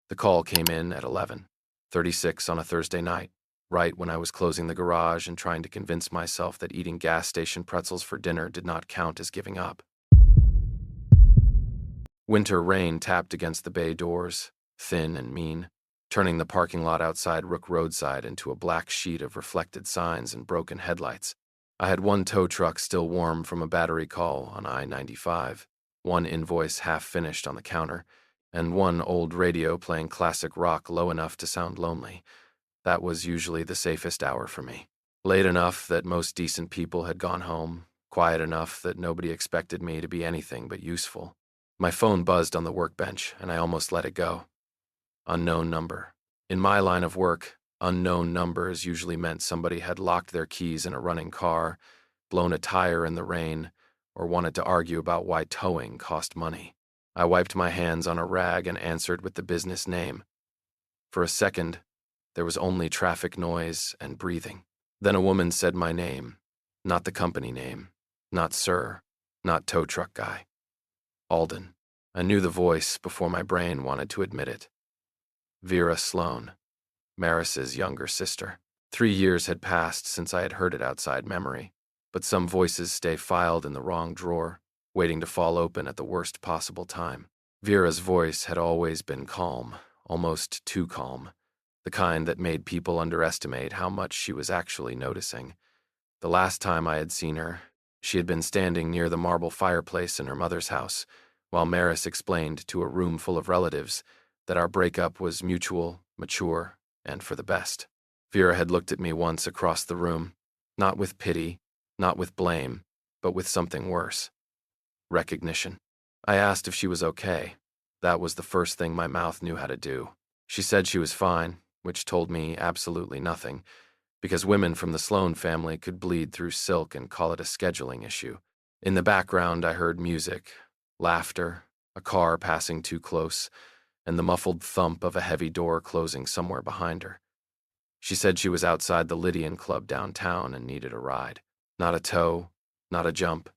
The call came in at 11:36 on a Thursday night, right when I was closing the garage and trying to convince myself that eating gas station pretzels for dinner did not count as giving up. Winter rain tapped against the bay doors, thin and mean, turning the parking lot outside Rook Roadside into a black sheet of reflected signs and broken headlights. I had one tow truck still warm from a battery call on I-95, one invoice half finished on the counter, and one old radio playing classic rock low enough to sound lonely. That was usually the safest hour for me. Late enough that most decent people had gone home, quiet enough that nobody expected me to be anything but useful. My phone buzzed on the workbench, and I almost let it go. Unknown number. In my line of work, unknown numbers usually meant somebody had locked their keys in a running car, blown a tire in the rain, or wanted to argue about why towing cost money. I wiped my hands on a rag and answered with the business name. For a second, there was only traffic noise and breathing. Then a woman said my name, not the company name, not sir, not tow truck guy. Alden. I knew the voice before my brain wanted to admit it. Vera Sloan, Maris's younger sister. 3 years had passed since I had heard it outside memory, but some voices stay filed in the wrong drawer, waiting to fall open at the worst possible time. Vera's voice had always been calm, almost too calm, the kind that made people underestimate how much she was actually noticing. The last time I had seen her, she had been standing near the marble fireplace in her mother's house, while Maris explained to a room full of relatives that our breakup was mutual, mature, and for the best. Vera had looked at me once across the room, not with pity, not with blame, but with something worse. Recognition. I asked if she was okay. That was the first thing my mouth knew how to do. She said she was fine, which told me absolutely nothing, because women from the Sloan family could bleed through silk and call it a scheduling issue. In the background, I heard music, laughter, a car passing too close, and the muffled thump of a heavy door closing somewhere behind her. She said she was outside the Lydian Club downtown and needed a ride. Not a tow, not a jump,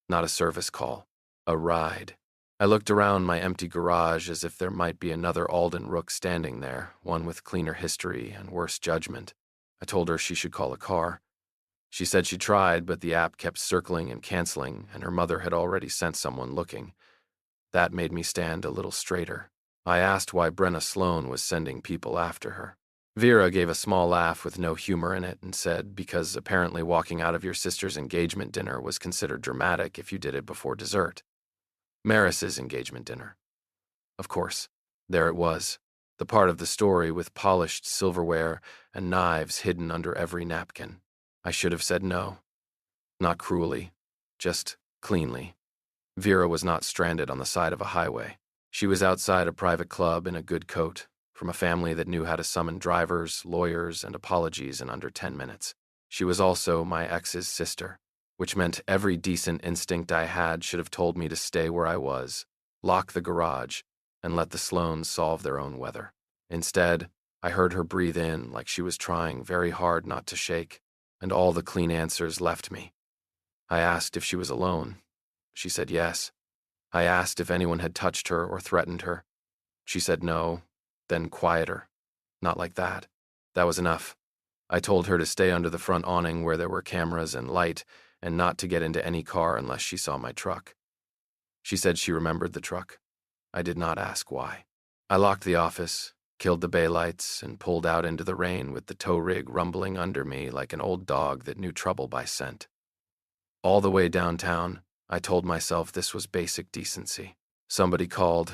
not a service call. A ride. I looked around my empty garage as if there might be another Alden Rook standing there, one with cleaner history and worse judgment. I told her she should call a car. She said she tried, but the app kept circling and canceling, and her mother had already sent someone looking. That made me stand a little straighter. I asked why Brenna Sloan was sending people after her. Vera gave a small laugh with no humor in it and said because apparently walking out of your sister's engagement dinner was considered dramatic if you did it before dessert. Maris's engagement dinner. Of course, there it was, the part of the story with polished silverware and knives hidden under every napkin. I should have said no. Not cruelly, just cleanly. Vera was not stranded on the side of a highway. She was outside a private club in a good coat, from a family that knew how to summon drivers, lawyers, and apologies in under 10 minutes. She was also my ex's sister, which meant every decent instinct I had should have told me to stay where I was, lock the garage, and let the Sloans solve their own weather. Instead, I heard her breathe in like she was trying very hard not to shake, and all the clean answers left me. I asked if she was alone. She said yes. I asked if anyone had touched her or threatened her. She said no, then quieter. Not like that. That was enough. I told her to stay under the front awning where there were cameras and light, and not to get into any car unless she saw my truck. She said she remembered the truck. I did not ask why. I locked the office, killed the bay lights, and pulled out into the rain with the tow rig rumbling under me like an old dog that knew trouble by scent. All the way downtown, I told myself this was basic decency. Somebody called.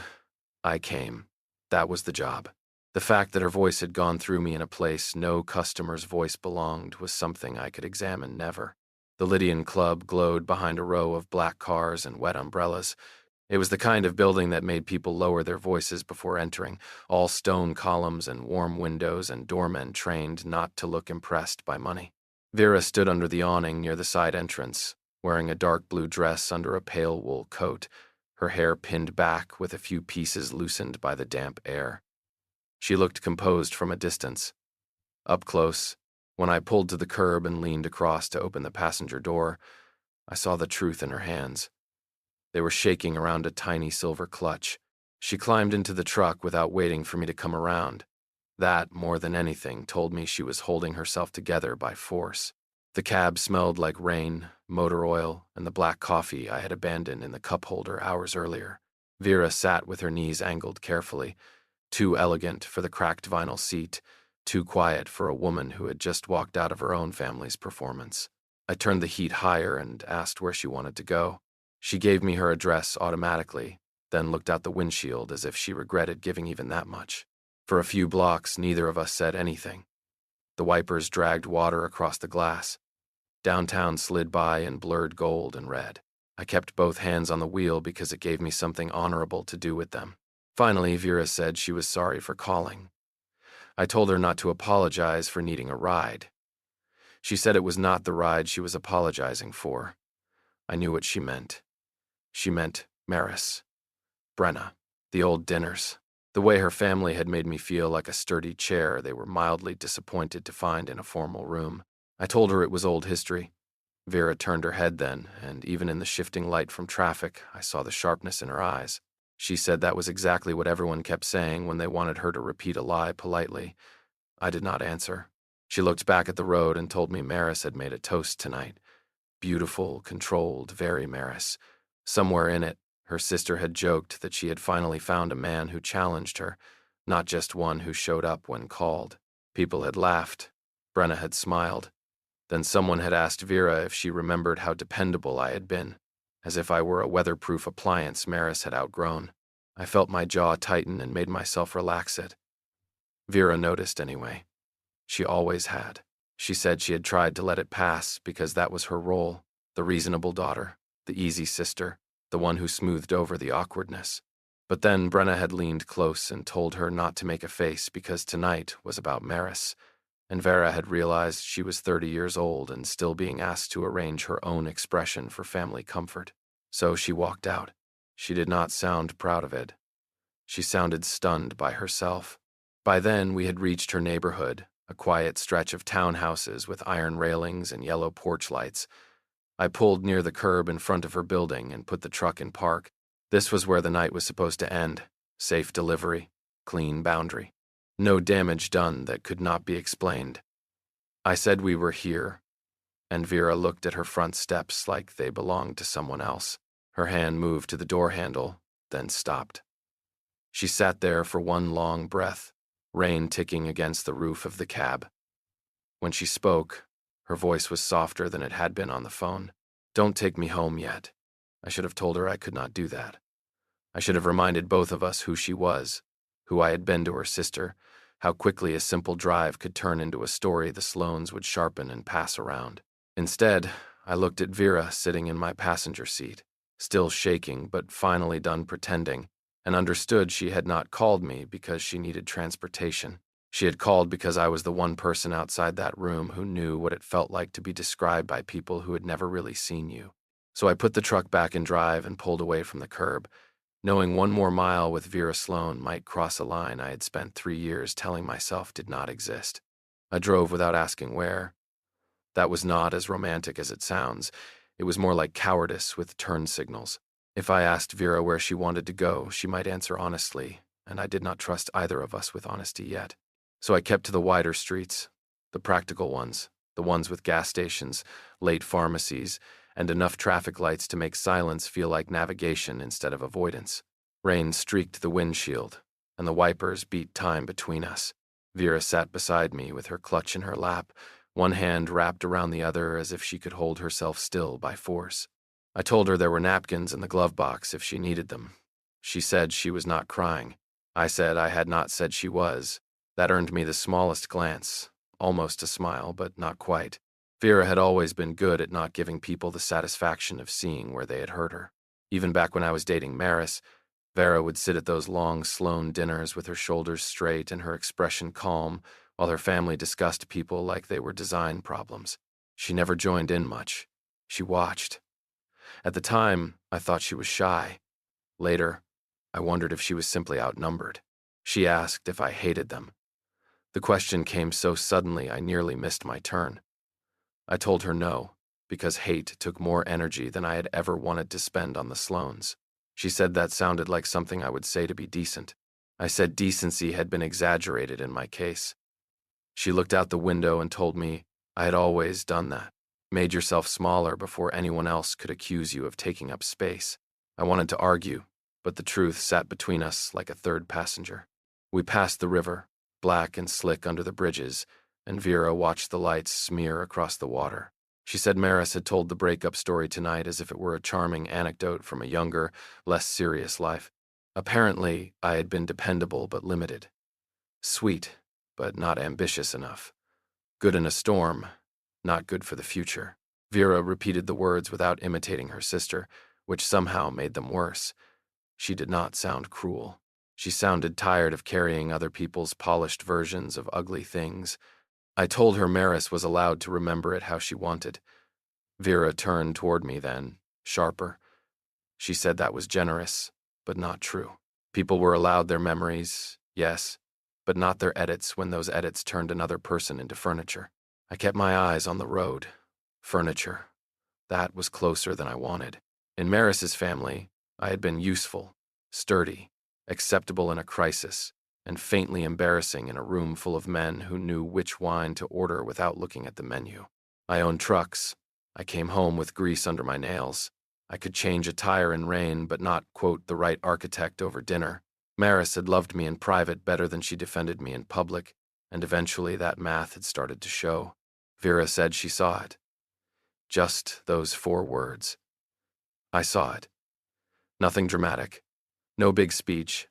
I came. That was the job. The fact that her voice had gone through me in a place no customer's voice belonged was something I could examine never. The Lydian Club glowed behind a row of black cars and wet umbrellas. It was the kind of building that made people lower their voices before entering, all stone columns and warm windows and doormen trained not to look impressed by money. Vera stood under the awning near the side entrance, wearing a dark blue dress under a pale wool coat, her hair pinned back with a few pieces loosened by the damp air. She looked composed from a distance. Up close, when I pulled to the curb and leaned across to open the passenger door, I saw the truth in her hands. They were shaking around a tiny silver clutch, She climbed into the truck without waiting for me to come around. That, more than anything, told me she was holding herself together by force. The cab smelled like rain, motor oil, and the black coffee I had abandoned in the cup holder hours earlier. Vera sat with her knees angled carefully, too elegant for the cracked vinyl seat, too quiet for a woman who had just walked out of her own family's performance. I turned the heat higher and asked where she wanted to go. She gave me her address automatically, then looked out the windshield as if she regretted giving even that much. For a few blocks, neither of us said anything. The wipers dragged water across the glass. Downtown slid by in blurred gold and red. I kept both hands on the wheel because it gave me something honorable to do with them. Finally, Vera said she was sorry for calling. I told her not to apologize for needing a ride. She said it was not the ride she was apologizing for. I knew what she meant. She meant Maris. Brenna. The old dinners. The way her family had made me feel like a sturdy chair they were mildly disappointed to find in a formal room. I told her it was old history. Vera turned her head then, and even in the shifting light from traffic, I saw the sharpness in her eyes. She said that was exactly what everyone kept saying when they wanted her to repeat a lie politely. I did not answer. She looked back at the road and told me Maris had made a toast tonight. Beautiful, controlled, very Maris. Somewhere in it, her sister had joked that she had finally found a man who challenged her, not just one who showed up when called. People had laughed. Brenna had smiled. Then someone had asked Vera if she remembered how dependable I had been, as if I were a weatherproof appliance Maris had outgrown. I felt my jaw tighten and made myself relax it. Vera noticed anyway. She always had. She said she had tried to let it pass because that was her role, the reasonable daughter, the easy sister, the one who smoothed over the awkwardness. But then Brenna had leaned close and told her not to make a face because tonight was about Maris, and Vera had realized she was 30 years old and still being asked to arrange her own expression for family comfort. So she walked out. She did not sound proud of it. She sounded stunned by herself. By then, we had reached her neighborhood, a quiet stretch of townhouses with iron railings and yellow porch lights. I pulled near the curb in front of her building and put the truck in park. This was where the night was supposed to end. Safe delivery, clean boundary. No damage done that could not be explained. I said we were here, and Vera looked at her front steps like they belonged to someone else. Her hand moved to the door handle, then stopped. She sat there for one long breath, rain ticking against the roof of the cab. When she spoke, her voice was softer than it had been on the phone. "Don't take me home yet." I should have told her I could not do that. I should have reminded both of us who she was, who I had been to her sister, how quickly a simple drive could turn into a story the Sloanes would sharpen and pass around. Instead, I looked at Vera sitting in my passenger seat, still shaking but finally done pretending, and understood she had not called me because she needed transportation. She had called because I was the one person outside that room who knew what it felt like to be described by people who had never really seen you. So I put the truck back in drive and pulled away from the curb, knowing one more mile with Vera Sloane might cross a line I had spent 3 years telling myself did not exist. I drove without asking where. That was not as romantic as it sounds. It was more like cowardice with turn signals. If I asked Vera where she wanted to go, she might answer honestly, and I did not trust either of us with honesty yet. So I kept to the wider streets, the practical ones, the ones with gas stations, late pharmacies, and enough traffic lights to make silence feel like navigation instead of avoidance. Rain streaked the windshield, and the wipers beat time between us. Vera sat beside me with her clutch in her lap, one hand wrapped around the other as if she could hold herself still by force. I told her there were napkins in the glove box if she needed them. She said she was not crying. I said I had not said she was. That earned me the smallest glance, almost a smile, but not quite. Vera had always been good at not giving people the satisfaction of seeing where they had hurt her. Even back when I was dating Maris, Vera would sit at those long Sloane dinners with her shoulders straight and her expression calm, while her family discussed people like they were design problems. She never joined in much. She watched. At the time, I thought she was shy. Later, I wondered if she was simply outnumbered. She asked if I hated them. The question came so suddenly I nearly missed my turn. I told her no, because hate took more energy than I had ever wanted to spend on the Sloanes. She said that sounded like something I would say to be decent. I said decency had been exaggerated in my case. She looked out the window and told me I had always done that. Made yourself smaller before anyone else could accuse you of taking up space. I wanted to argue, but the truth sat between us like a third passenger. We passed the river, black and slick under the bridges, and Vera watched the lights smear across the water. She said Maris had told the breakup story tonight as if it were a charming anecdote from a younger, less serious life. Apparently, I had been dependable but limited. Sweet, but not ambitious enough. Good in a storm, not good for the future. Vera repeated the words without imitating her sister, which somehow made them worse. She did not sound cruel. She sounded tired of carrying other people's polished versions of ugly things. I told her Maris was allowed to remember it how she wanted. Vera turned toward me then, sharper. She said that was generous, but not true. People were allowed their memories, yes, but not their edits when those edits turned another person into furniture. I kept my eyes on the road. Furniture. That was closer than I wanted. In Maris's family, I had been useful, sturdy, acceptable in a crisis, and faintly embarrassing in a room full of men who knew which wine to order without looking at the menu. I owned trucks. I came home with grease under my nails. I could change a tire in rain, but not, quote, the right architect over dinner. Maris had loved me in private better than she defended me in public, and eventually that math had started to show. Vera said she saw it. Just those 4 words. I saw it. Nothing dramatic. No big speech.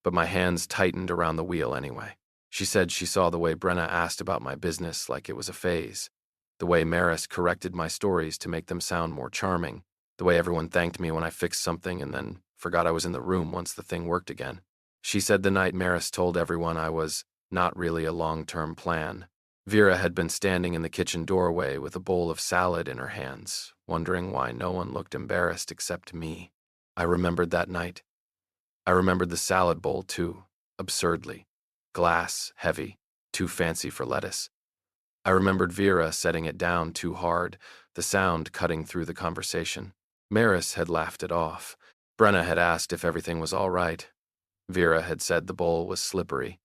But my hands tightened around the wheel anyway. She said she saw the way Brenna asked about my business like it was a phase. The way Maris corrected my stories to make them sound more charming. The way everyone thanked me when I fixed something and then forgot I was in the room once the thing worked again. She said the night Maris told everyone I was not really a long-term plan. Vera had been standing in the kitchen doorway with a bowl of salad in her hands, wondering why no one looked embarrassed except me. I remembered that night. I remembered the salad bowl, too, absurdly. Glass, heavy, too fancy for lettuce. I remembered Vera setting it down too hard, the sound cutting through the conversation. Maris had laughed it off. Brenna had asked if everything was all right. Vera had said the bowl was slippery.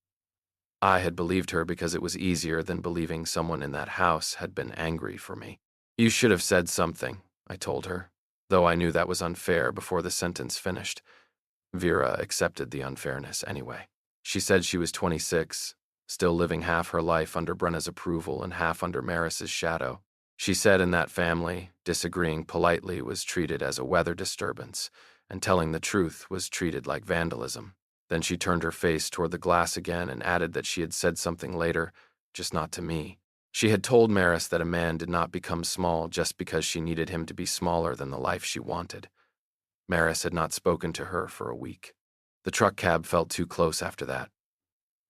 I had believed her because it was easier than believing someone in that house had been angry for me. You should have said something, I told her, though I knew that was unfair before the sentence finished. Vera accepted the unfairness anyway. She said she was 26, still living half her life under Brenna's approval and half under Maris's shadow. She said in that family, disagreeing politely was treated as a weather disturbance, and telling the truth was treated like vandalism. Then she turned her face toward the glass again and added that she had said something later, just not to me. She had told Maris that a man did not become small just because she needed him to be smaller than the life she wanted. Maris had not spoken to her for a week. The truck cab felt too close after that.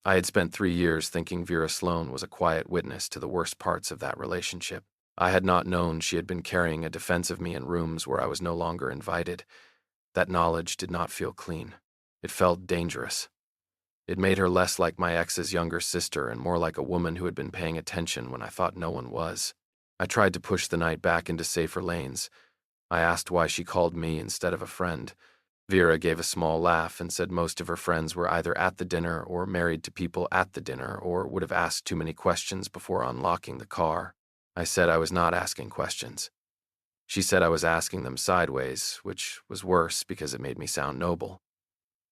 I had spent 3 years thinking Vera Sloan was a quiet witness to the worst parts of that relationship. I had not known she had been carrying a defense of me in rooms where I was no longer invited. That knowledge did not feel clean. It felt dangerous. It made her less like my ex's younger sister and more like a woman who had been paying attention when I thought no one was. I tried to push the night back into safer lanes. I asked why she called me instead of a friend. Vera gave a small laugh and said most of her friends were either at the dinner or married to people at the dinner or would have asked too many questions before unlocking the car. I said I was not asking questions. She said I was asking them sideways, which was worse because it made me sound noble.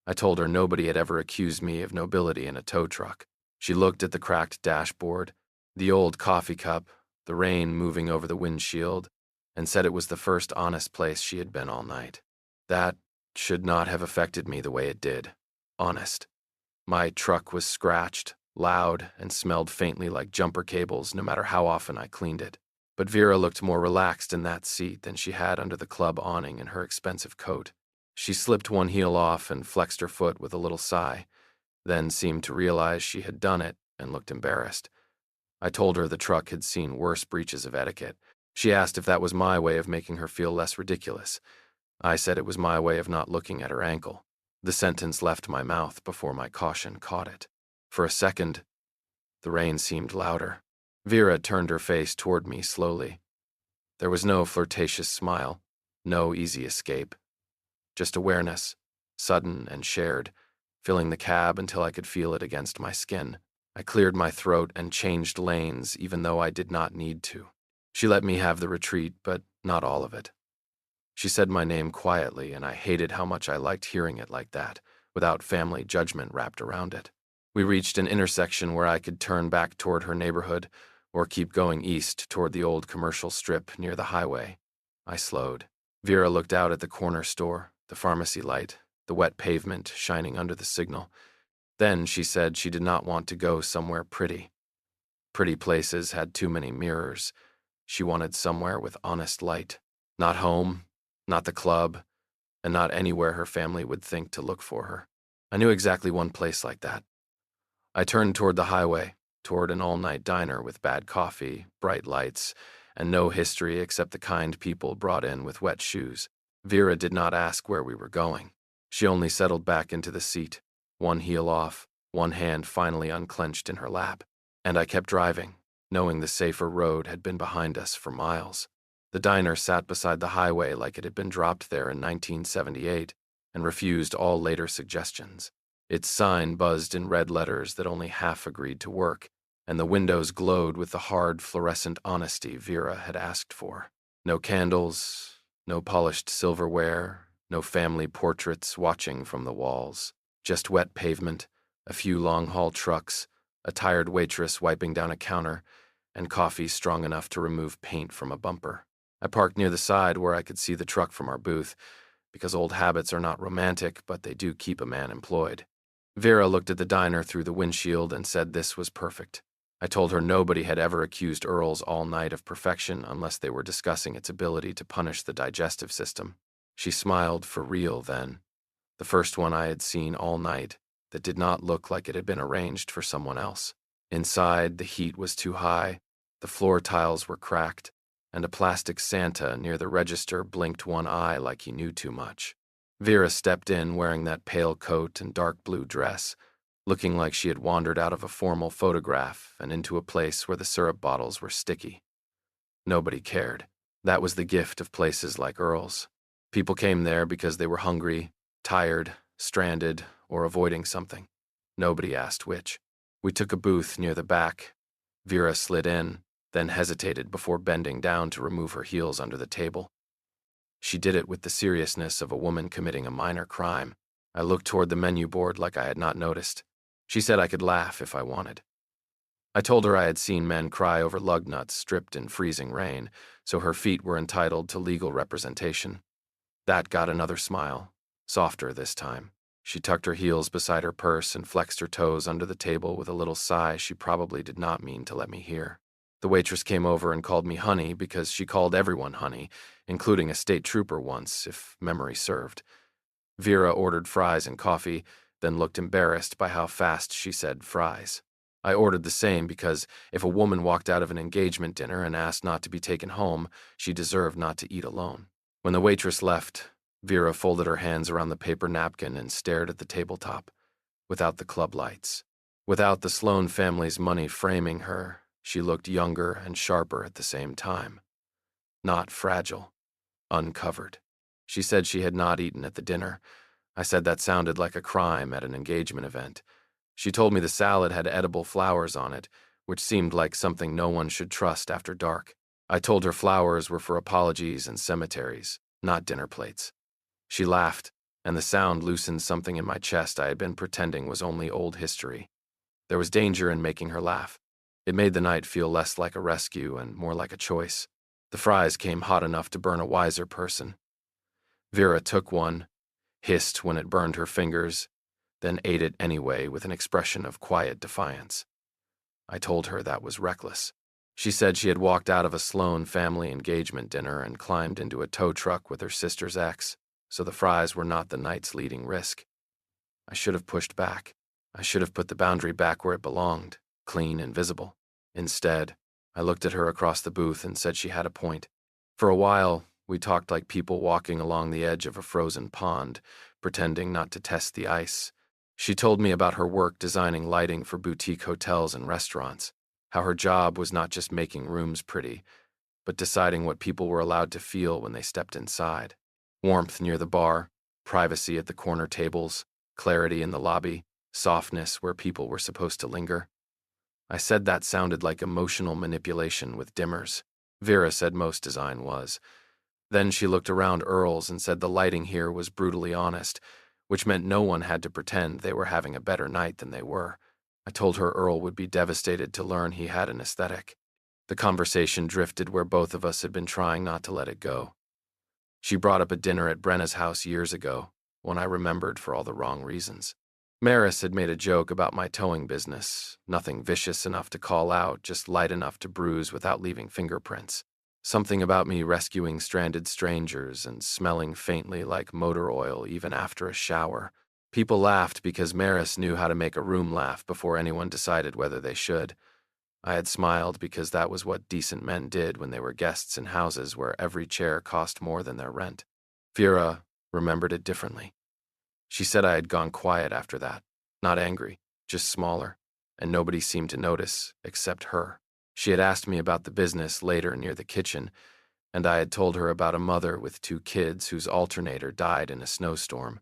I told her nobody had ever accused me of nobility in a tow truck. She looked at the cracked dashboard, the old coffee cup, the rain moving over the windshield, and said it was the first honest place she had been all night. That should not have affected me the way it did. Honest. My truck was scratched, loud, and smelled faintly like jumper cables no matter how often I cleaned it. But Vera looked more relaxed in that seat than she had under the club awning in her expensive coat. She slipped one heel off and flexed her foot with a little sigh, then seemed to realize she had done it and looked embarrassed. I told her the truck had seen worse breaches of etiquette. She asked if that was my way of making her feel less ridiculous. I said it was my way of not looking at her ankle. The sentence left my mouth before my caution caught it. For a second, the rain seemed louder. Vera turned her face toward me slowly. There was no flirtatious smile, no easy escape. just awareness, sudden and shared, filling the cab until I could feel it against my skin. I cleared my throat and changed lanes even though I did not need to. She let me have the retreat, but not all of it. She said my name quietly, and I hated how much I liked hearing it like that, without family judgment wrapped around it. We reached an intersection where I could turn back toward her neighborhood or keep going east toward the old commercial strip near the highway. I slowed. Vera looked out at the corner store, the pharmacy light, the wet pavement shining under the signal. Then she said she did not want to go somewhere pretty. Pretty places had too many mirrors. She wanted somewhere with honest light. Not home, not the club, and not anywhere her family would think to look for her. I knew exactly one place like that. I turned toward the highway, toward an all-night diner with bad coffee, bright lights, and no history except the kind people brought in with wet shoes. Vera did not ask where we were going. She only settled back into the seat, one heel off, one hand finally unclenched in her lap. And I kept driving, knowing the safer road had been behind us for miles. The diner sat beside the highway like it had been dropped there in 1978 and refused all later suggestions. Its sign buzzed in red letters that only half agreed to work, and the windows glowed with the hard fluorescent honesty Vera had asked for. No candles, no polished silverware, no family portraits watching from the walls. Just wet pavement, a few long-haul trucks, a tired waitress wiping down a counter, and coffee strong enough to remove paint from a bumper. I parked near the side where I could see the truck from our booth, because old habits are not romantic, but they do keep a man employed. Vera looked at the diner through the windshield and said this was perfect. I told her nobody had ever accused Earl's all night of perfection unless they were discussing its ability to punish the digestive system. She smiled for real then. The first one I had seen all night that did not look like it had been arranged for someone else. Inside, the heat was too high, the floor tiles were cracked, and a plastic Santa near the register blinked one eye like he knew too much. Vera stepped in wearing that pale coat and dark blue dress, looking like she had wandered out of a formal photograph and into a place where the syrup bottles were sticky. Nobody cared. That was the gift of places like Earl's. People came there because they were hungry, tired, stranded, or avoiding something. Nobody asked which. We took a booth near the back. Vera slid in, then hesitated before bending down to remove her heels under the table. She did it with the seriousness of a woman committing a minor crime. I looked toward the menu board like I had not noticed. She said I could laugh if I wanted. I told her I had seen men cry over lug nuts stripped in freezing rain, so her feet were entitled to legal representation. That got another smile, softer this time. She tucked her heels beside her purse and flexed her toes under the table with a little sigh she probably did not mean to let me hear. The waitress came over and called me honey because she called everyone honey, including a state trooper once, if memory served. Vera ordered fries and coffee, then looked embarrassed by how fast she said fries. I ordered the same because if a woman walked out of an engagement dinner and asked not to be taken home, she deserved not to eat alone. When the waitress left, Vera folded her hands around the paper napkin and stared at the tabletop, without the club lights. Without the Sloan family's money framing her, she looked younger and sharper at the same time. Not fragile, uncovered. She said she had not eaten at the dinner. I said that sounded like a crime at an engagement event. She told me the salad had edible flowers on it, which seemed like something no one should trust after dark. I told her flowers were for apologies and cemeteries, not dinner plates. She laughed, and the sound loosened something in my chest I had been pretending was only old history. There was danger in making her laugh. It made the night feel less like a rescue and more like a choice. The fries came hot enough to burn a wiser person. Vera took one, hissed when it burned her fingers, then ate it anyway with an expression of quiet defiance. I told her that was reckless. She said she had walked out of a Sloan family engagement dinner and climbed into a tow truck with her sister's ex, so the fries were not the night's leading risk. I should have pushed back. I should have put the boundary back where it belonged, clean and visible. Instead, I looked at her across the booth and said she had a point. For a while, we talked like people walking along the edge of a frozen pond, pretending not to test the ice. She told me about her work designing lighting for boutique hotels and restaurants, how her job was not just making rooms pretty, but deciding what people were allowed to feel when they stepped inside. Warmth near the bar, Privacy at the corner tables, clarity in the lobby, softness where people were supposed to linger. I said that sounded like emotional manipulation with dimmers. Vera said most design was. Then she looked around Earl's and said the lighting here was brutally honest, which meant no one had to pretend they were having a better night than they were. I told her Earl would be devastated to learn he had an aesthetic. The conversation drifted where both of us had been trying not to let it go. She brought up a dinner at Brenna's house years ago, one I remembered for all the wrong reasons. Maris had made a joke about my towing business, nothing vicious enough to call out, just light enough to bruise without leaving fingerprints. Something about me rescuing stranded strangers and smelling faintly like motor oil even after a shower. People laughed because Maris knew how to make a room laugh before anyone decided whether they should. I had smiled because that was what decent men did when they were guests in houses where every chair cost more than their rent. Vera remembered it differently. She said I had gone quiet after that, not angry, just smaller, and nobody seemed to notice except her. She had asked me about the business later near the kitchen, and I had told her about a mother with 2 kids whose alternator died in a snowstorm,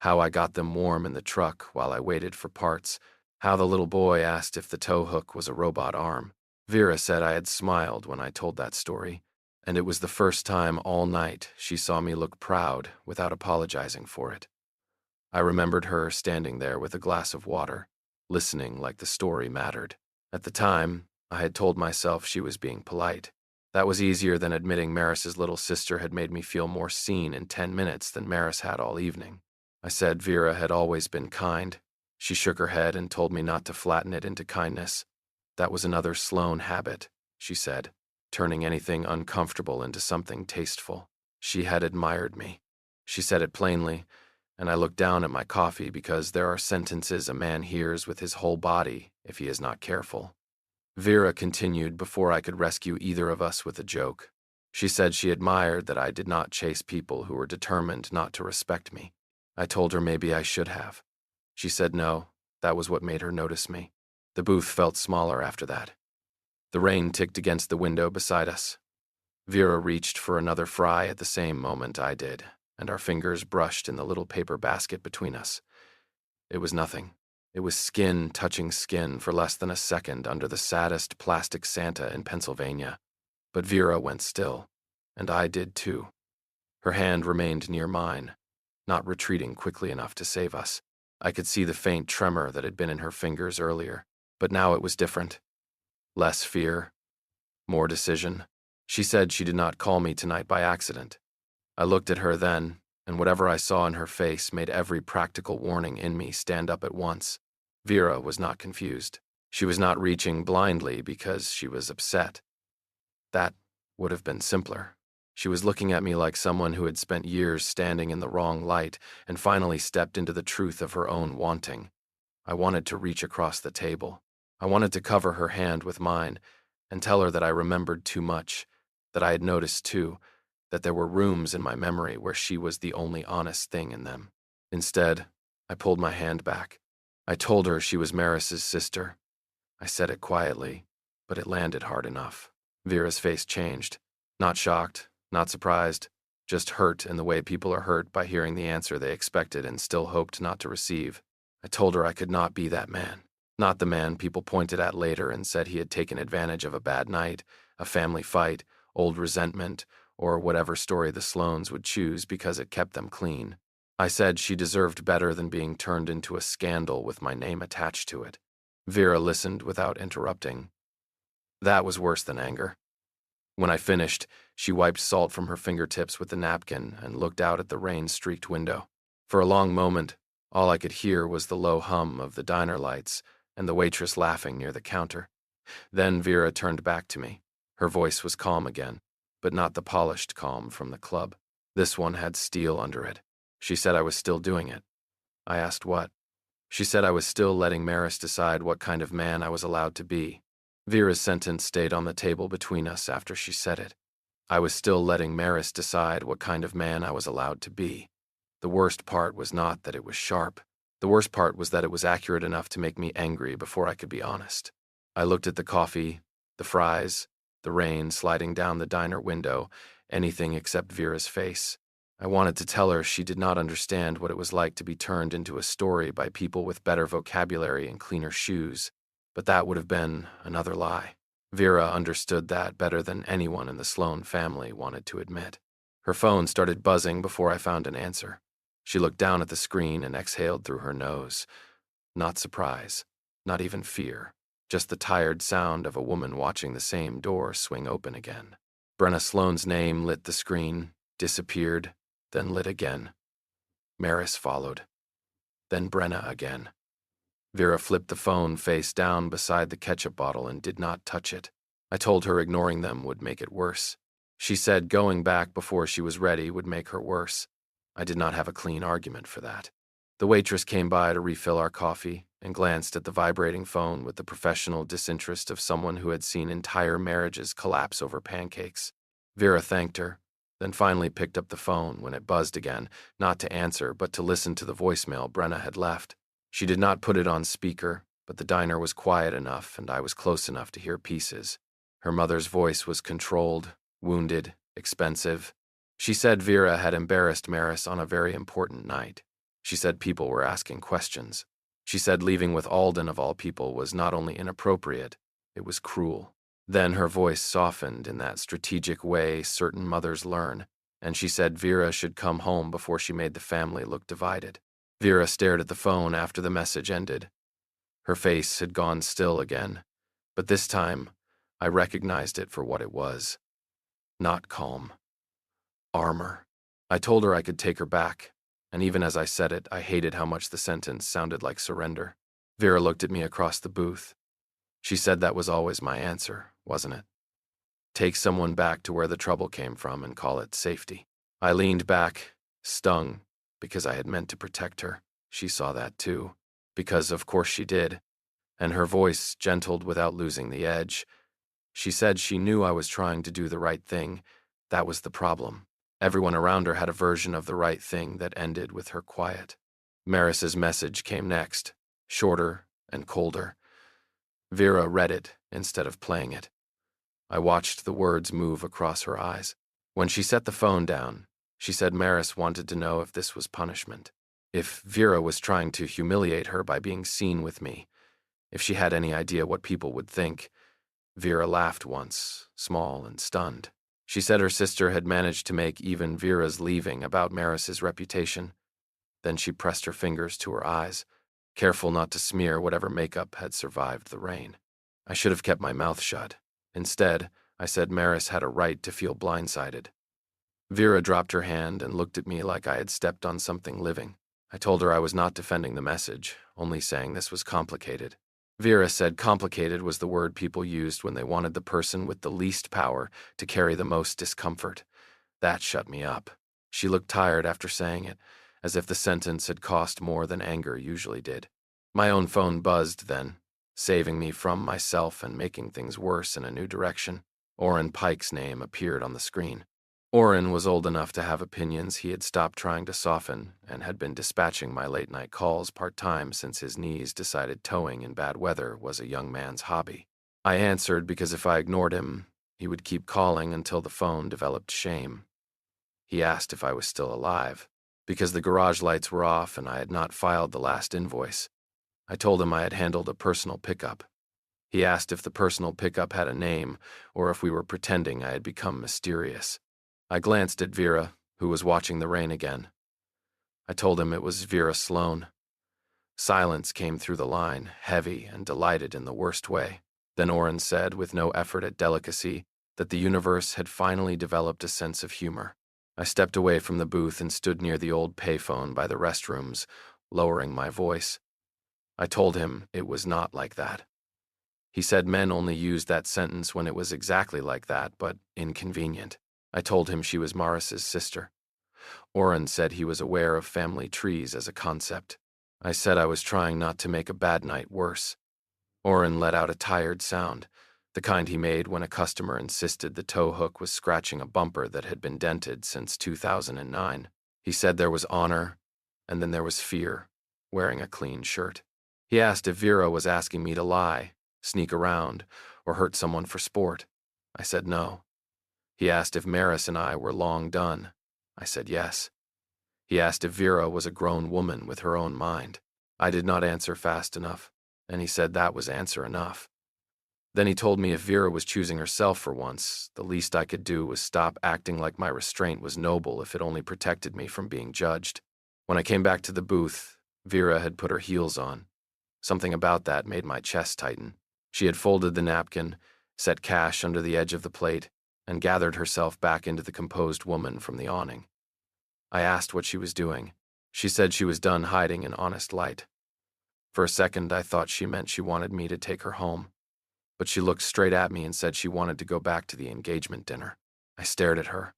how I got them warm in the truck while I waited for parts, how the little boy asked if the tow hook was a robot arm. Vera said I had smiled when I told that story, and it was the first time all night she saw me look proud without apologizing for it. I remembered her standing there with a glass of water, listening like the story mattered. At the time, I had told myself she was being polite. That was easier than admitting Maris's little sister had made me feel more seen in 10 minutes than Maris had all evening. I said Vera had always been kind. She shook her head and told me not to flatten it into kindness. That was another Sloane habit, she said, turning anything uncomfortable into something tasteful. She had admired me. She said it plainly, and I looked down at my coffee because there are sentences a man hears with his whole body if he is not careful. Vera continued before I could rescue either of us with a joke. She said she admired that I did not chase people who were determined not to respect me. I told her maybe I should have. She said no, that was what made her notice me. The booth felt smaller after that. The rain ticked against the window beside us. Vera reached for another fry at the same moment I did, and our fingers brushed in the little paper basket between us. It was nothing. It was skin touching skin for less than a second under the saddest plastic Santa in Pennsylvania. But Vera went still, and I did too. Her hand remained near mine, not retreating quickly enough to save us. I could see the faint tremor that had been in her fingers earlier, but now it was different. Less fear, more decision. She said she did not call me tonight by accident. I looked at her then, and whatever I saw in her face made every practical warning in me stand up at once. Vera was not confused. She was not reaching blindly because she was upset. That would have been simpler. She was looking at me like someone who had spent years standing in the wrong light and finally stepped into the truth of her own wanting. I wanted to reach across the table. I wanted to cover her hand with mine and tell her that I remembered too much, that I had noticed too, that there were rooms in my memory where she was the only honest thing in them. Instead, I pulled my hand back. I told her she was Maris's sister. I said it quietly, but it landed hard enough. Vera's face changed. Not shocked, not surprised, just hurt in the way people are hurt by hearing the answer they expected and still hoped not to receive. I told her I could not be that man. Not the man people pointed at later and said he had taken advantage of a bad night, a family fight, old resentment, or whatever story the Sloanes would choose because it kept them clean. I said she deserved better than being turned into a scandal with my name attached to it. Vera listened without interrupting. That was worse than anger. When I finished, she wiped salt from her fingertips with the napkin and looked out at the rain-streaked window. For a long moment, all I could hear was the low hum of the diner lights and the waitress laughing near the counter. Then Vera turned back to me. Her voice was calm again, but not the polished calm from the club. This one had steel under it. She said I was still doing it. I asked what. She said I was still letting Maris decide what kind of man I was allowed to be. Vera's sentence stayed on the table between us after she said it. I was still letting Maris decide what kind of man I was allowed to be. The worst part was not that it was sharp. The worst part was that it was accurate enough to make me angry before I could be honest. I looked at the coffee, the fries, the rain sliding down the diner window, anything except Vera's face. I wanted to tell her she did not understand what it was like to be turned into a story by people with better vocabulary and cleaner shoes, but that would have been another lie. Vera understood that better than anyone in the Sloan family wanted to admit. Her phone started buzzing before I found an answer. She looked down at the screen and exhaled through her nose. Not surprise, not even fear, just the tired sound of a woman watching the same door swing open again. Brenna Sloan's name lit the screen, disappeared, then lit again. Maris followed. Then Brenna again. Vera flipped the phone face down beside the ketchup bottle and did not touch it. I told her ignoring them would make it worse. She said going back before she was ready would make her worse. I did not have a clean argument for that. The waitress came by to refill our coffee and glanced at the vibrating phone with the professional disinterest of someone who had seen entire marriages collapse over pancakes. Vera thanked her, then finally picked up the phone when it buzzed again, not to answer but to listen to the voicemail Brenna had left. She did not put it on speaker, but the diner was quiet enough and I was close enough to hear pieces. Her mother's voice was controlled, wounded, expensive. She said Vera had embarrassed Maris on a very important night. She said people were asking questions. She said leaving with Alden of all people was not only inappropriate, it was cruel. Then her voice softened in that strategic way certain mothers learn, and she said Vera should come home before she made the family look divided. Vera stared at the phone after the message ended. Her face had gone still again, but this time I recognized it for what it was. Not calm. Armor. I told her I could take her back, and even as I said it, I hated how much the sentence sounded like surrender. Vera looked at me across the booth. She said that was always my answer, wasn't it? Take someone back to where the trouble came from and call it safety. I leaned back, stung, because I had meant to protect her. She saw that too, because of course she did, and her voice gentled without losing the edge. She said she knew I was trying to do the right thing. That was the problem. Everyone around her had a version of the right thing that ended with her quiet. Maris's message came next, shorter and colder. Vera read it instead of playing it. I watched the words move across her eyes. When she set the phone down, she said Maris wanted to know if this was punishment, if Vera was trying to humiliate her by being seen with me, if she had any idea what people would think. Vera laughed once, small and stunned. She said her sister had managed to make even Vera's leaving about Maris's reputation. Then she pressed her fingers to her eyes, careful not to smear whatever makeup had survived the rain. I should have kept my mouth shut. Instead, I said Maris had a right to feel blindsided. Vera dropped her hand and looked at me like I had stepped on something living. I told her I was not defending the message, only saying this was complicated. Vera said complicated was the word people used when they wanted the person with the least power to carry the most discomfort. That shut me up. She looked tired after saying it, as if the sentence had cost more than anger usually did. My own phone buzzed then, saving me from myself and making things worse in a new direction. Orrin Pike's name appeared on the screen. Orrin was old enough to have opinions he had stopped trying to soften and had been dispatching my late-night calls part-time since his knees decided towing in bad weather was a young man's hobby. I answered because if I ignored him, he would keep calling until the phone developed shame. He asked if I was still alive, because the garage lights were off and I had not filed the last invoice. I told him I had handled a personal pickup. He asked if the personal pickup had a name or if we were pretending I had become mysterious. I glanced at Vera, who was watching the rain again. I told him it was Vera Sloan. Silence came through the line, heavy and delighted in the worst way. Then Orrin said, with no effort at delicacy, that the universe had finally developed a sense of humor. I stepped away from the booth and stood near the old payphone by the restrooms, lowering my voice. I told him it was not like that. He said men only used that sentence when it was exactly like that, but inconvenient. I told him she was Morris's sister. Orrin said he was aware of family trees as a concept. I said I was trying not to make a bad night worse. Orrin let out a tired sound, the kind he made when a customer insisted the tow hook was scratching a bumper that had been dented since 2009. He said there was honor, and then there was fear, wearing a clean shirt. He asked if Vera was asking me to lie, sneak around, or hurt someone for sport. I said no. He asked if Maris and I were long done. I said yes. He asked if Vera was a grown woman with her own mind. I did not answer fast enough, and he said that was answer enough. Then he told me if Vera was choosing herself for once, the least I could do was stop acting like my restraint was noble if it only protected me from being judged. When I came back to the booth, Vera had put her heels on. Something about that made my chest tighten. She had folded the napkin, set cash under the edge of the plate, and gathered herself back into the composed woman from the awning. I asked what she was doing. She said she was done hiding in honest light. For a second, I thought she meant she wanted me to take her home. But she looked straight at me and said she wanted to go back to the engagement dinner. I stared at her.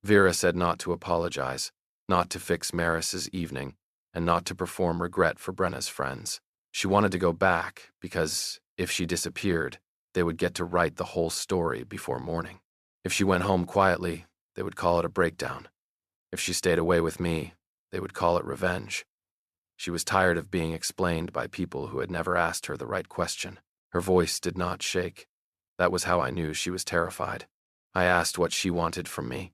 Vera said not to apologize, not to fix Maris's evening, and not to perform regret for Brenna's friends. She wanted to go back because, if she disappeared, they would get to write the whole story before morning. If she went home quietly, they would call it a breakdown. If she stayed away with me, they would call it revenge. She was tired of being explained by people who had never asked her the right question. Her voice did not shake. That was how I knew she was terrified. I asked what she wanted from me.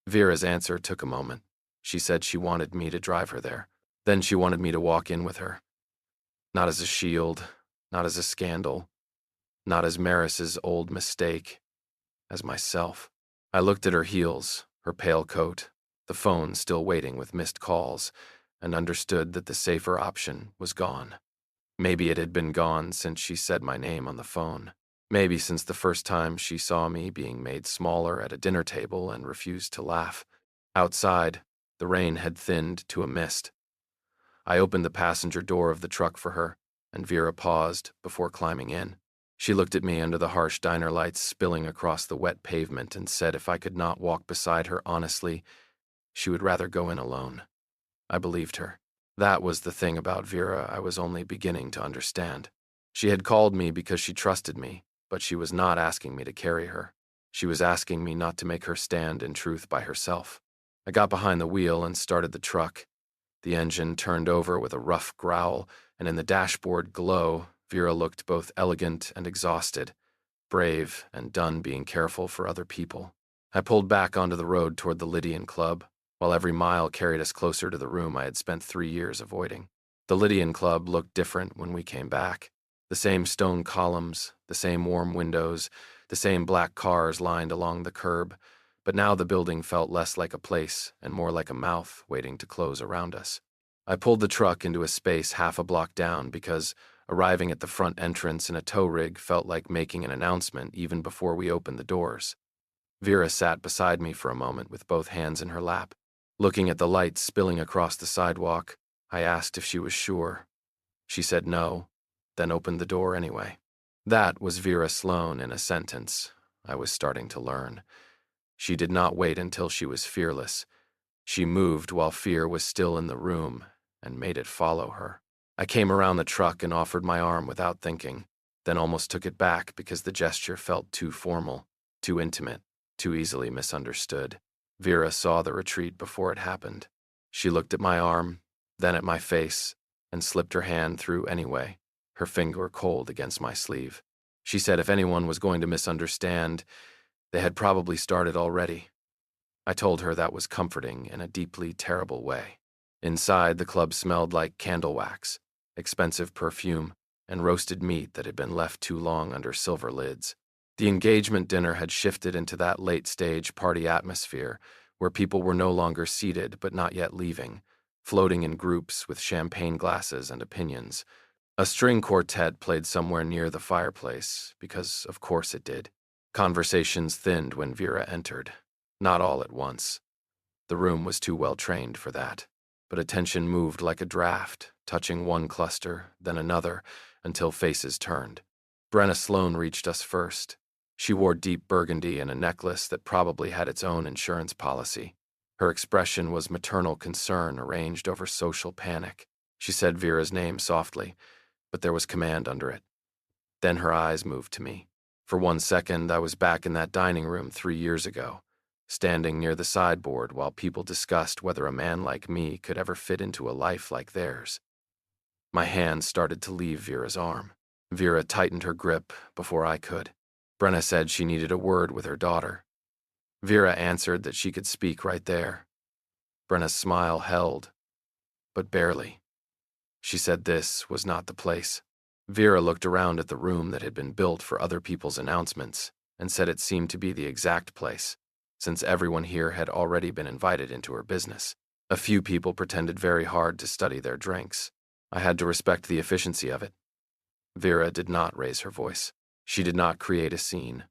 Vera's answer took a moment. She said she wanted me to drive her there. Then she wanted me to walk in with her. Not as a shield, not as a scandal, not as Maris's old mistake, as myself. I looked at her heels, her pale coat, the phone still waiting with missed calls, and understood that the safer option was gone. Maybe it had been gone since she said my name on the phone. Maybe since the first time she saw me being made smaller at a dinner table and refused to laugh. Outside, the rain had thinned to a mist. I opened the passenger door of the truck for her, and Vera paused before climbing in. She looked at me under the harsh diner lights spilling across the wet pavement and said if I could not walk beside her honestly, she would rather go in alone. I believed her. That was the thing about Vera I was only beginning to understand. She had called me because she trusted me, but she was not asking me to carry her. She was asking me not to make her stand in truth by herself. I got behind the wheel and started the truck. The engine turned over with a rough growl, and in the dashboard glow, Vera looked both elegant and exhausted, brave and done being careful for other people. I pulled back onto the road toward the Lydian Club, while every mile carried us closer to the room I had spent 3 years avoiding. The Lydian Club looked different when we came back. The same stone columns, the same warm windows, the same black cars lined along the curb, but now the building felt less like a place and more like a mouth waiting to close around us. I pulled the truck into a space half a block down because arriving at the front entrance in a tow rig felt like making an announcement even before we opened the doors. Vera sat beside me for a moment with both hands in her lap. Looking at the lights spilling across the sidewalk, I asked if she was sure. She said no, then opened the door anyway. That was Vera Sloan in a sentence. I was starting to learn. She did not wait until she was fearless. She moved while fear was still in the room and made it follow her. I came around the truck and offered my arm without thinking, then almost took it back because the gesture felt too formal, too intimate, too easily misunderstood. Vera saw the retreat before it happened. She looked at my arm, then at my face, and slipped her hand through anyway, her finger cold against my sleeve. She said if anyone was going to misunderstand, they had probably started already. I told her that was comforting in a deeply terrible way. Inside, the club smelled like candle wax, expensive perfume, and roasted meat that had been left too long under silver lids. The engagement dinner had shifted into that late-stage party atmosphere where people were no longer seated but not yet leaving, floating in groups with champagne glasses and opinions. A string quartet played somewhere near the fireplace, because of course it did. Conversations thinned when Vera entered, not all at once. The room was too well trained for that, but attention moved like a draft, touching one cluster, then another, until faces turned. Brenna Sloan reached us first. She wore deep burgundy and a necklace that probably had its own insurance policy. Her expression was maternal concern arranged over social panic. She said Vera's name softly, but there was command under it. Then her eyes moved to me. For 1 second, I was back in that dining room 3 years ago, standing near the sideboard while people discussed whether a man like me could ever fit into a life like theirs. My hand started to leave Vera's arm. Vera tightened her grip before I could. Brenna said she needed a word with her daughter. Vera answered that she could speak right there. Brenna's smile held, but barely. She said this was not the place. Vera looked around at the room that had been built for other people's announcements and said it seemed to be the exact place, since everyone here had already been invited into her business. A few people pretended very hard to study their drinks. I had to respect the efficiency of it. Vera did not raise her voice. She did not create a scene.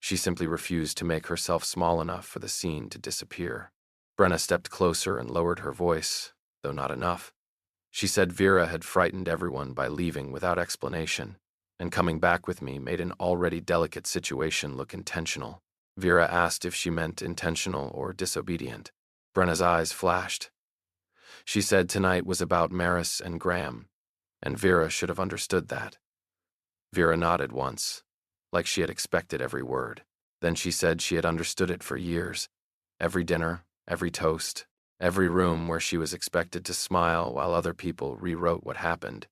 She simply refused to make herself small enough for the scene to disappear. Brenna stepped closer and lowered her voice, though not enough. She said Vera had frightened everyone by leaving without explanation, and coming back with me made an already delicate situation look intentional. Vera asked if she meant intentional or disobedient. Brenna's eyes flashed. She said tonight was about Maris and Graham, and Vera should have understood that. Vera nodded once, like she had expected every word. Then she said she had understood it for years. Every dinner, every toast, every room where she was expected to smile while other people rewrote what happened.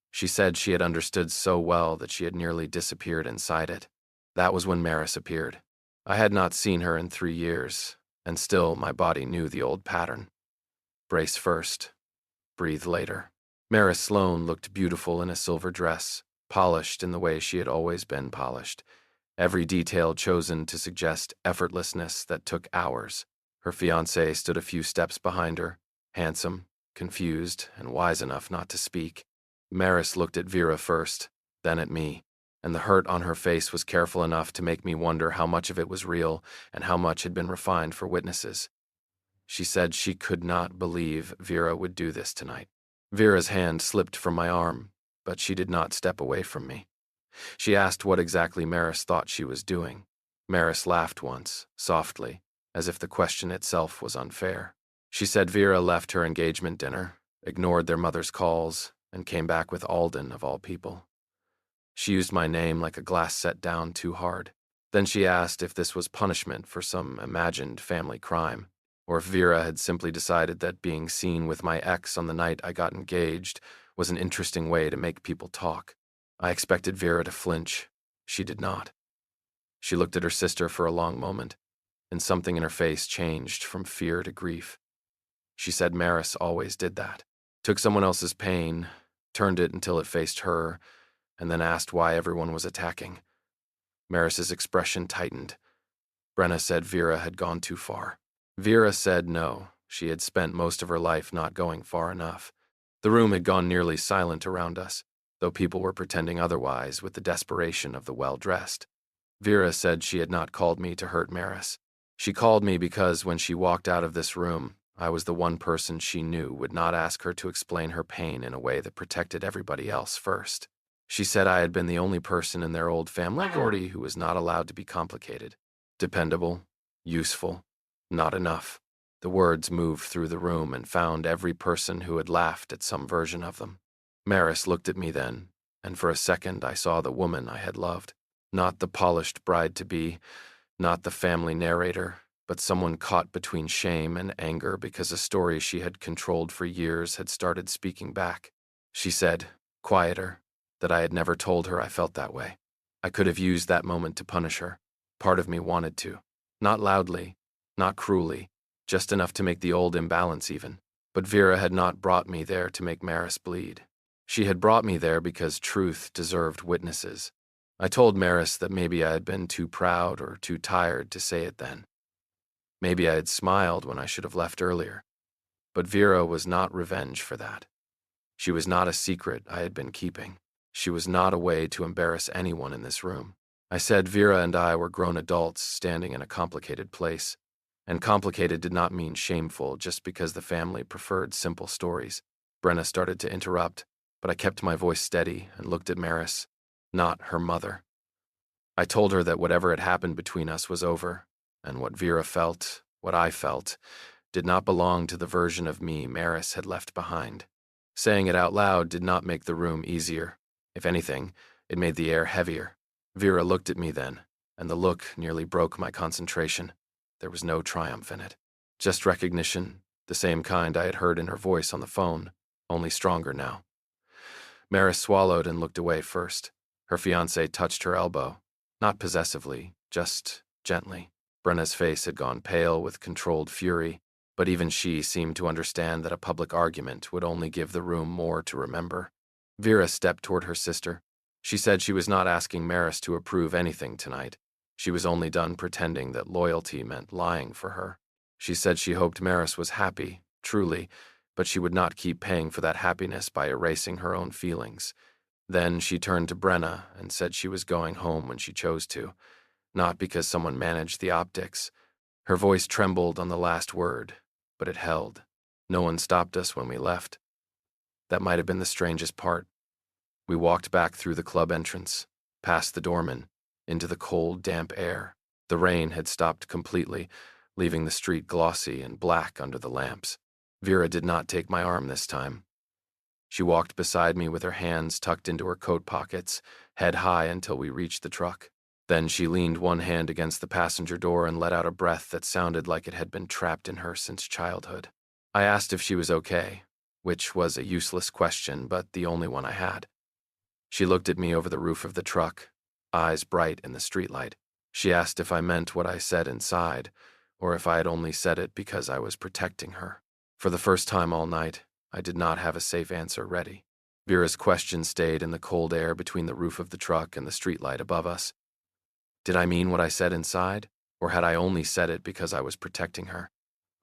She said she had understood so well that she had nearly disappeared inside it. That was when Maris appeared. I had not seen her in 3 years, and still my body knew the old pattern. Brace first, breathe later. Maris Sloane looked beautiful in a silver dress, polished in the way she had always been polished, every detail chosen to suggest effortlessness that took hours. Her fiancé stood a few steps behind her, handsome, confused, and wise enough not to speak. Maris looked at Vera first, then at me, and the hurt on her face was careful enough to make me wonder how much of it was real and how much had been refined for witnesses. She said she could not believe Vera would do this tonight. Vera's hand slipped from my arm, but she did not step away from me. She asked what exactly Maris thought she was doing. Maris laughed once, softly, as if the question itself was unfair. She said Vera left her engagement dinner, ignored their mother's calls, and came back with Alden, of all people. She used my name like a glass set down too hard. Then she asked if this was punishment for some imagined family crime, or if Vera had simply decided that being seen with my ex on the night I got engaged was an interesting way to make people talk. I expected Vera to flinch. She did not. She looked at her sister for a long moment, and something in her face changed from fear to grief. She said Maris always did that. Took someone else's pain, turned it until it faced her, and then asked why everyone was attacking. Maris's expression tightened. Brenna said Vera had gone too far. Vera said no, she had spent most of her life not going far enough. The room had gone nearly silent around us, though people were pretending otherwise with the desperation of the well-dressed. Vera said she had not called me to hurt Maris. She called me because when she walked out of this room, I was the one person she knew would not ask her to explain her pain in a way that protected everybody else first. She said I had been the only person in their old family Gordy who was not allowed to be complicated. Dependable, useful, not enough. The words moved through the room and found every person who had laughed at some version of them. Maris looked at me then, and for a second I saw the woman I had loved. Not the polished bride-to-be, not the family narrator, but someone caught between shame and anger because a story she had controlled for years had started speaking back. She said, quieter, that I had never told her I felt that way. I could have used that moment to punish her. Part of me wanted to. Not loudly, not cruelly, just enough to make the old imbalance even. But Vera had not brought me there to make Maris bleed. She had brought me there because truth deserved witnesses. I told Maris that maybe I had been too proud or too tired to say it then. Maybe I had smiled when I should have left earlier. But Vera was not revenge for that. She was not a secret I had been keeping. She was not a way to embarrass anyone in this room. I said Vera and I were grown adults standing in a complicated place. And complicated did not mean shameful just because the family preferred simple stories. Brenna started to interrupt, but I kept my voice steady and looked at Maris, not her mother. I told her that whatever had happened between us was over, and what Vera felt, what I felt, did not belong to the version of me Maris had left behind. Saying it out loud did not make the room easier. If anything, it made the air heavier. Vera looked at me then, and the look nearly broke my concentration. There was no triumph in it. Just recognition, the same kind I had heard in her voice on the phone, only stronger now. Maris swallowed and looked away first. Her fiancé touched her elbow, not possessively, just gently. Brenna's face had gone pale with controlled fury, but even she seemed to understand that a public argument would only give the room more to remember. Vera stepped toward her sister. She said she was not asking Maris to approve anything tonight. She was only done pretending that loyalty meant lying for her. She said she hoped Maris was happy, truly, but she would not keep paying for that happiness by erasing her own feelings. Then she turned to Brenna and said she was going home when she chose to, not because someone managed the optics. Her voice trembled on the last word, but it held. No one stopped us when we left. That might have been the strangest part. We walked back through the club entrance, past the doorman, into the cold, damp air. The rain had stopped completely, leaving the street glossy and black under the lamps. Vera did not take my arm this time. She walked beside me with her hands tucked into her coat pockets, head high until we reached the truck. Then she leaned one hand against the passenger door and let out a breath that sounded like it had been trapped in her since childhood. I asked if she was okay, which was a useless question, but the only one I had. She looked at me over the roof of the truck, eyes bright in the streetlight. She asked if I meant what I said inside, or if I had only said it because I was protecting her. For the first time all night, I did not have a safe answer ready. Vera's question stayed in the cold air between the roof of the truck and the streetlight above us. Did I mean what I said inside, or had I only said it because I was protecting her?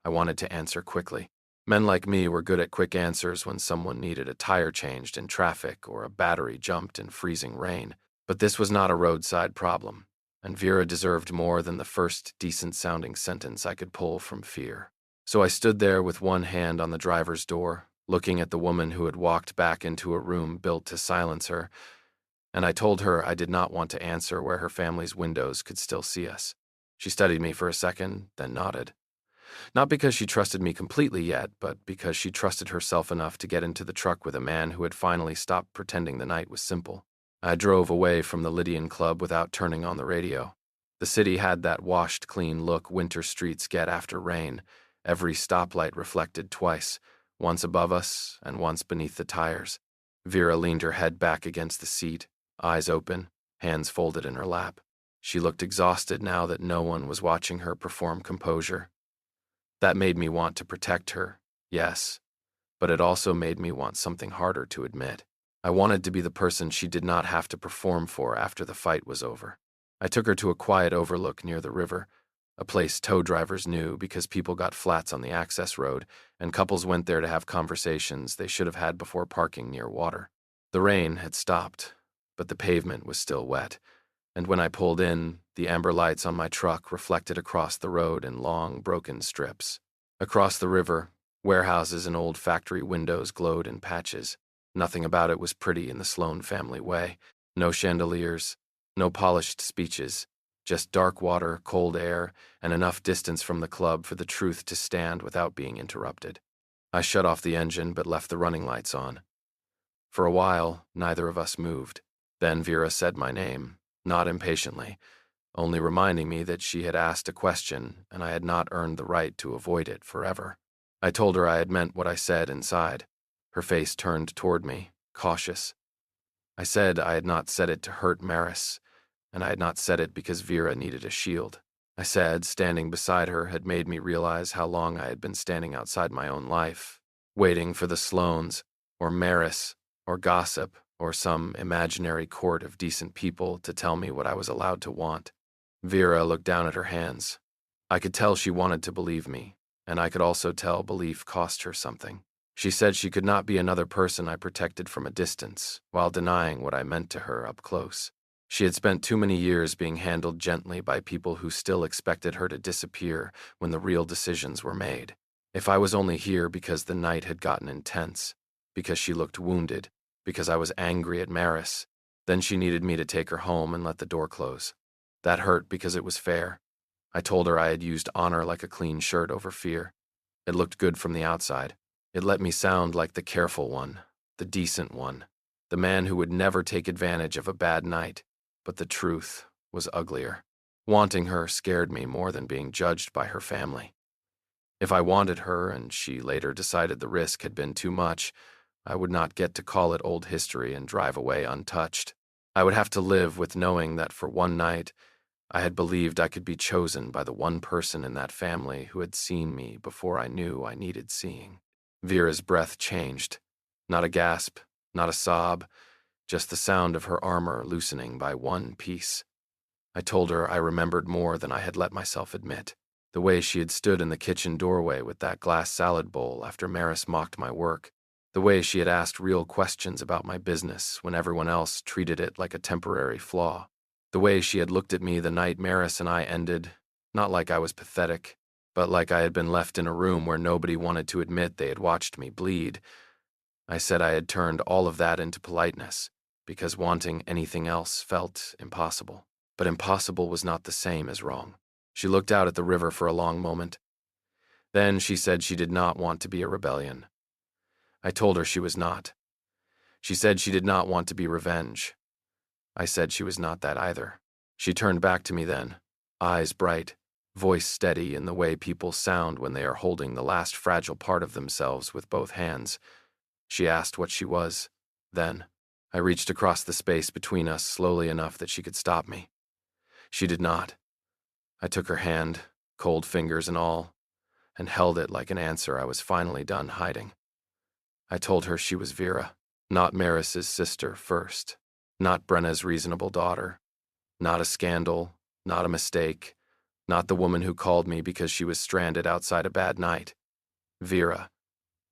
I wanted to answer quickly. Men like me were good at quick answers when someone needed a tire changed in traffic or a battery jumped in freezing rain. But this was not a roadside problem, and Vera deserved more than the first decent-sounding sentence I could pull from fear. So I stood there with one hand on the driver's door, looking at the woman who had walked back into a room built to silence her, and I told her I did not want to answer where her family's windows could still see us. She studied me for a second, then nodded. Not because she trusted me completely yet, but because she trusted herself enough to get into the truck with a man who had finally stopped pretending the night was simple. I drove away from the Lydian Club without turning on the radio. The city had that washed, clean look winter streets get after rain. Every stoplight reflected twice, once above us and once beneath the tires. Vera leaned her head back against the seat, eyes open, hands folded in her lap. She looked exhausted now that no one was watching her perform composure. That made me want to protect her, yes, but it also made me want something harder to admit. I wanted to be the person she did not have to perform for after the fight was over. I took her to a quiet overlook near the river, a place tow drivers knew because people got flats on the access road, and couples went there to have conversations they should have had before parking near water. The rain had stopped, but the pavement was still wet, and when I pulled in, the amber lights on my truck reflected across the road in long, broken strips. Across the river, warehouses and old factory windows glowed in patches. Nothing about it was pretty in the Sloan family way. No chandeliers, no polished speeches, just dark water, cold air, and enough distance from the club for the truth to stand without being interrupted. I shut off the engine but left the running lights on. For a while, neither of us moved. Then Vera said my name, not impatiently, only reminding me that she had asked a question and I had not earned the right to avoid it forever. I told her I had meant what I said inside. Her face turned toward me, cautious. I said I had not said it to hurt Maris, and I had not said it because Vera needed a shield. I said standing beside her had made me realize how long I had been standing outside my own life, waiting for the Sloans, or Maris, or gossip, or some imaginary court of decent people to tell me what I was allowed to want. Vera looked down at her hands. I could tell she wanted to believe me, and I could also tell belief cost her something. She said she could not be another person I protected from a distance, while denying what I meant to her up close. She had spent too many years being handled gently by people who still expected her to disappear when the real decisions were made. If I was only here because the night had gotten intense, because she looked wounded, because I was angry at Maris, then she needed me to take her home and let the door close. That hurt because it was fair. I told her I had used honor like a clean shirt over fear. It looked good from the outside. It let me sound like the careful one, the decent one, the man who would never take advantage of a bad night. But the truth was uglier. Wanting her scared me more than being judged by her family. If I wanted her and she later decided the risk had been too much, I would not get to call it old history and drive away untouched. I would have to live with knowing that for one night, I had believed I could be chosen by the one person in that family who had seen me before I knew I needed seeing. Vera's breath changed. Not a gasp, not a sob, just the sound of her armor loosening by one piece. I told her I remembered more than I had let myself admit. The way she had stood in the kitchen doorway with that glass salad bowl after Maris mocked my work. The way she had asked real questions about my business when everyone else treated it like a temporary flaw. The way she had looked at me the night Maris and I ended, not like I was pathetic, but like I had been left in a room where nobody wanted to admit they had watched me bleed. I said I had turned all of that into politeness, because wanting anything else felt impossible. But impossible was not the same as wrong. She looked out at the river for a long moment. Then she said she did not want to be a rebellion. I told her she was not. She said she did not want to be revenge. I said she was not that either. She turned back to me then, eyes bright, voice steady in the way people sound when they are holding the last fragile part of themselves with both hands. She asked what she was. Then, I reached across the space between us slowly enough that she could stop me. She did not. I took her hand, cold fingers and all, and held it like an answer I was finally done hiding. I told her she was Vera, not Maris's sister first, not Brenna's reasonable daughter, not a scandal, not a mistake, not the woman who called me because she was stranded outside a bad night. Vera,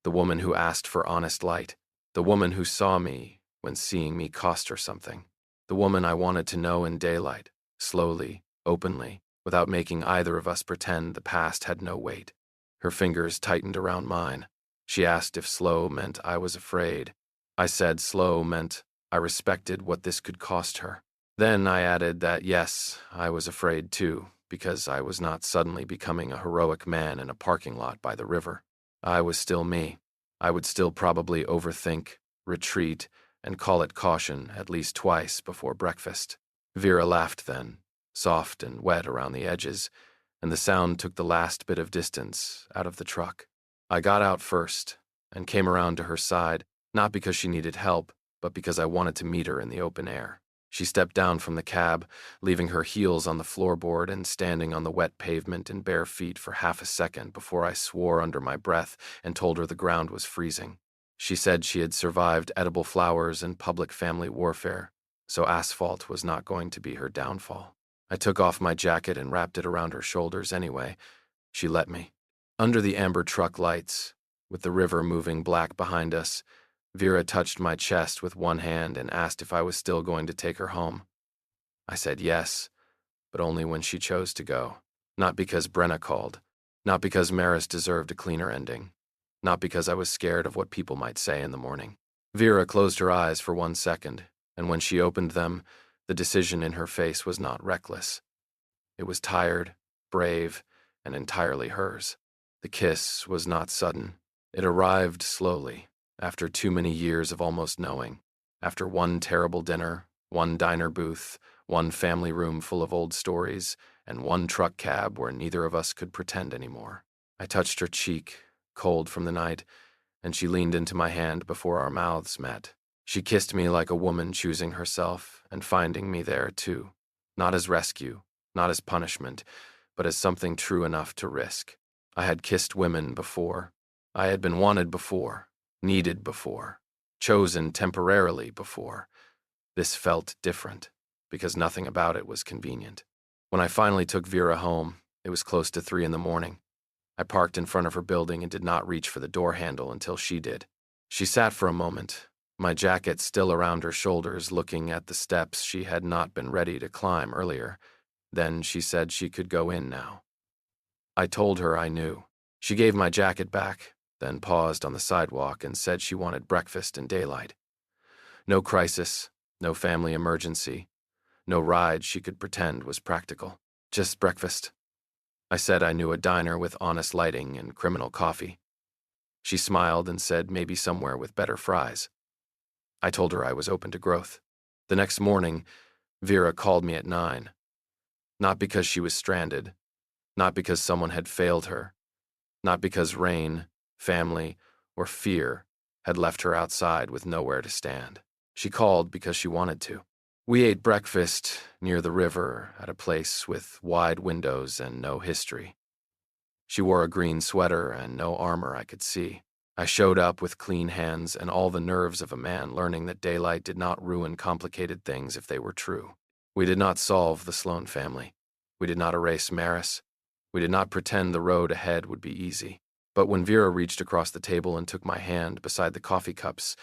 the woman who asked for honest light, the woman who saw me when seeing me cost her something, the woman I wanted to know in daylight, slowly, openly, without making either of us pretend the past had no weight. Her fingers tightened around mine. She asked if slow meant I was afraid. I said slow meant I respected what this could cost her. Then I added that yes, I was afraid too, because I was not suddenly becoming a heroic man in a parking lot by the river. I was still me. I would still probably overthink, retreat, and call it caution at least twice before breakfast. Vera laughed then, soft and wet around the edges, and the sound took the last bit of distance out of the truck. I got out first and came around to her side, not because she needed help, but because I wanted to meet her in the open air. She stepped down from the cab, leaving her heels on the floorboard and standing on the wet pavement in bare feet for half a second before I swore under my breath and told her the ground was freezing. She said she had survived edible flowers and public family warfare, so asphalt was not going to be her downfall. I took off my jacket and wrapped it around her shoulders anyway. She let me. Under the amber truck lights, with the river moving black behind us, Vera touched my chest with one hand and asked if I was still going to take her home. I said yes, but only when she chose to go. Not because Brenna called, not because Maris deserved a cleaner ending, not because I was scared of what people might say in the morning. Vera closed her eyes for 1 second, and when she opened them, the decision in her face was not reckless. It was tired, brave, and entirely hers. The kiss was not sudden. It arrived slowly, after too many years of almost knowing, after one terrible dinner, one diner booth, one family room full of old stories, and one truck cab where neither of us could pretend anymore. I touched her cheek, cold from the night, and she leaned into my hand before our mouths met. She kissed me like a woman choosing herself and finding me there too, not as rescue, not as punishment, but as something true enough to risk. I had kissed women before. I had been wanted before, needed before, chosen temporarily before. This felt different, because nothing about it was convenient. When I finally took Vera home, it was close to 3 a.m. I parked in front of her building and did not reach for the door handle until she did. She sat for a moment, my jacket still around her shoulders, looking at the steps she had not been ready to climb earlier. Then she said she could go in now. I told her I knew. She gave my jacket back, then paused on the sidewalk and said she wanted breakfast in daylight. No crisis, no family emergency, no ride she could pretend was practical. Just breakfast. I said I knew a diner with honest lighting and criminal coffee. She smiled and said maybe somewhere with better fries. I told her I was open to growth. The next morning, Vera called me at 9. Not because she was stranded, not because someone had failed her, not because rain, family, or fear had left her outside with nowhere to stand. She called because she wanted to. We ate breakfast near the river at a place with wide windows and no history. She wore a green sweater and no armor I could see. I showed up with clean hands and all the nerves of a man learning that daylight did not ruin complicated things if they were true. We did not solve the Sloan family. We did not erase Maris. We did not pretend the road ahead would be easy. But when Vera reached across the table and took my hand beside the coffee cups,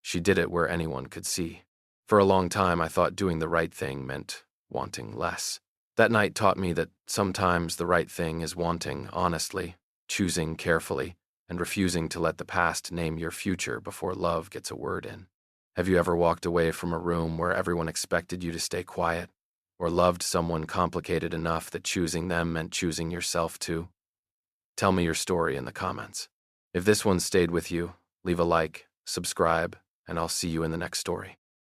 she did it where anyone could see. For a long time, I thought doing the right thing meant wanting less. That night taught me that sometimes the right thing is wanting honestly, choosing carefully, and refusing to let the past name your future before love gets a word in. Have you ever walked away from a room where everyone expected you to stay quiet? Or loved someone complicated enough that choosing them meant choosing yourself too? Tell me your story in the comments. If this one stayed with you, leave a like, subscribe, and I'll see you in the next story.